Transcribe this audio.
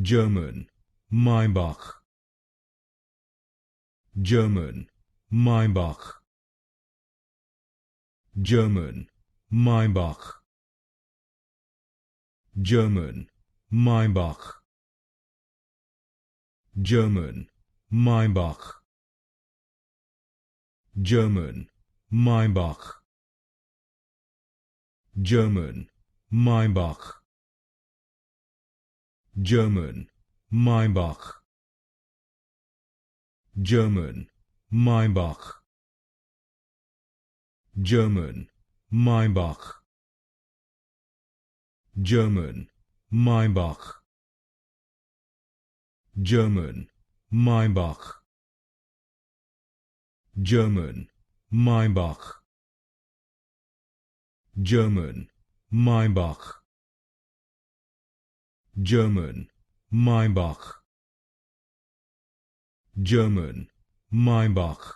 German, Maybach, German, Maybach, German, Maybach, German, Maybach, German, Maybach, German, Maybach, German, Maybach, German, Maybach, German, Maybach, German, Maybach, German, Maybach, German, Maybach, German, Maybach, German, Maybach, German, Maybach, German, Maybach,